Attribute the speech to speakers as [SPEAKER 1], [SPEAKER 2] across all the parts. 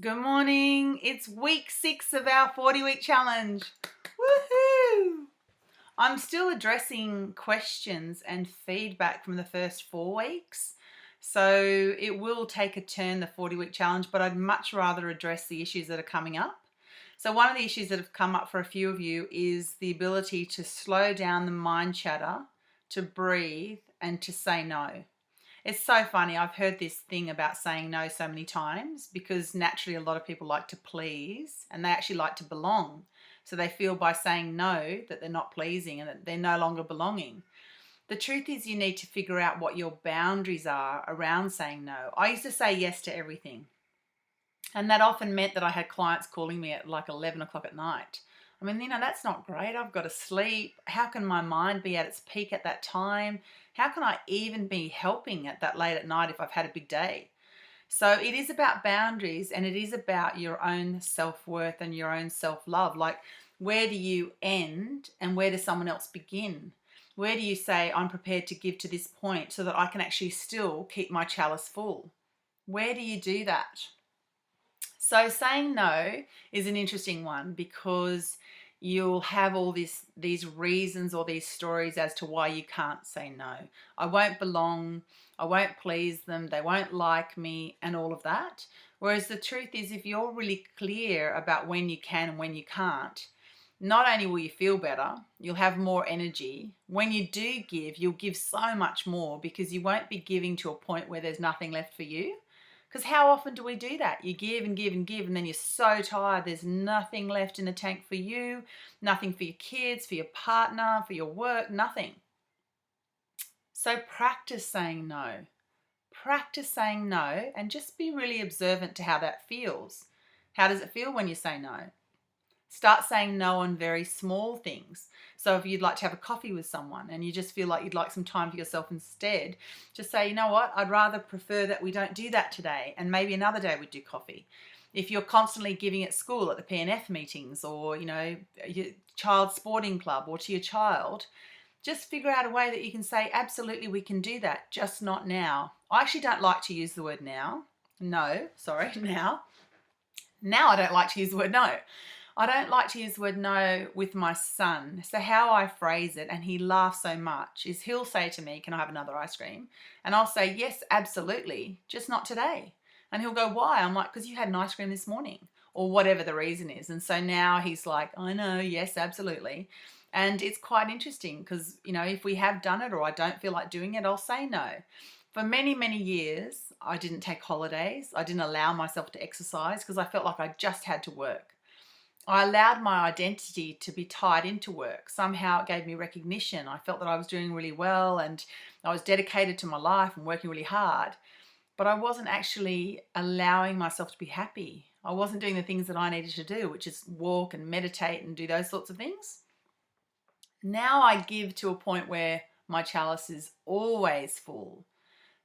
[SPEAKER 1] Good morning. It's week 6 of our 40-week challenge. Woohoo! I'm still addressing questions and feedback from the first 4 weeks. So it will take a turn, the 40-week challenge, but I'd much rather address the issues that are coming up. So one of the issues that have come up for a few of you is the ability to slow down the mind chatter, to breathe, and to say no. It's so funny. I've heard this thing about saying no so many times because naturally a lot of people like to please and they actually like to belong. So they feel by saying no that they're not pleasing and that they're no longer belonging. The truth is you need to figure out what your boundaries are around saying no. I used to say yes to everything. And that often meant that I had clients calling me at like 11 o'clock at night. I mean, that's not great. I've got to sleep. How can my mind be at its peak at that time? How can I even be helping at that late at night if I've had a big day? So it is about boundaries and it is about your own self-worth and your own self-love. Like, where do you end and where does someone else begin? Where do you say, I'm prepared to give to this point so that I can actually still keep my chalice full? Where do you do that? So saying no is an interesting one because you'll have all these reasons or these stories as to why you can't say no. I won't belong, I won't please them, they won't like me, and all of that. Whereas the truth is, if you're really clear about when you can and when you can't, not only will you feel better, you'll have more energy. When you do give, you'll give so much more because you won't be giving to a point where there's nothing left for you. Because how often do we do that? You give and give and give, and then you're so tired, there's nothing left in the tank for you, nothing for your kids, for your partner, for your work, nothing. So practice saying no. Practice saying no and just be really observant to how that feels. How does it feel when you say no? Start saying no on very small things. So if you'd like to have a coffee with someone and you just feel like you'd like some time for yourself instead, just say, you know what, I'd rather prefer that we don't do that today and maybe another day we'd do coffee. If you're constantly giving at school at the P&F meetings or, your child's sporting club or to your child, just figure out a way that you can say, absolutely, we can do that, just not now. I actually don't like to use the word now. No, sorry, now. Now I don't like to use the word no. I don't like to use the word no with my son. So how I phrase it, and he laughs so much, is he'll say to me, can I have another ice cream? And I'll say, yes, absolutely, just not today. And he'll go, why? I'm like, because you had an ice cream this morning, or whatever the reason is. And so now he's like, I know, yes, absolutely. And it's quite interesting because, if we have done it or I don't feel like doing it, I'll say no. For many, many years, I didn't take holidays. I didn't allow myself to exercise because I felt like I just had to work. I allowed my identity to be tied into work. Somehow it gave me recognition. I felt that I was doing really well and I was dedicated to my life and working really hard. But I wasn't actually allowing myself to be happy. I wasn't doing the things that I needed to do, which is walk and meditate and do those sorts of things. Now I give to a point where my chalice is always full.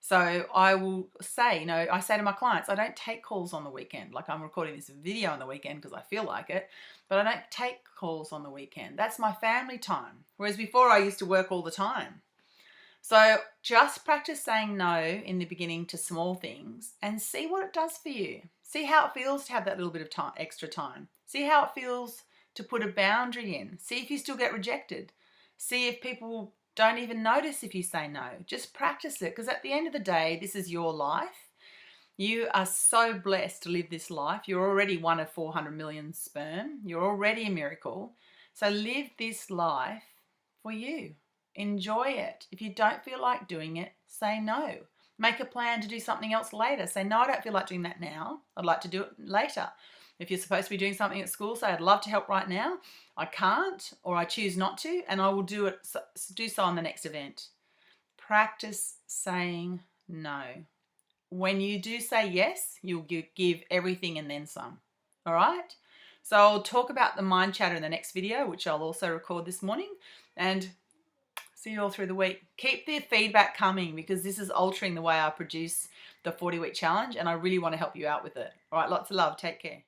[SPEAKER 1] So I will say, I say to my clients, I don't take calls on the weekend. Like, I'm recording this video on the weekend because I feel like it, but I don't take calls on the weekend. That's my family time. Whereas before I used to work all the time. So just practice saying no in the beginning to small things and see what it does for you. See how it feels to have that little bit of time, extra time. See how it feels to put a boundary in. See if you still get rejected. See if people don't even notice if you say no. Just practice it because at the end of the day, this is your life. You are so blessed to live this life. You're already one of 400 million sperm. You're already a miracle. So live this life for you. Enjoy it. If you don't feel like doing it, say no. Make a plan to do something else later. Say, no, I don't feel like doing that now. I'd like to do it later. If you're supposed to be doing something at school, say, I'd love to help right now. I can't, or I choose not to, and I will do so on the next event. Practice saying no. When you do say yes, you'll give everything and then some. All right? So I'll talk about the mind chatter in the next video, which I'll also record this morning, and see you all through the week. Keep the feedback coming because this is altering the way I produce the 40-week challenge, and I really want to help you out with it. All right, lots of love. Take care.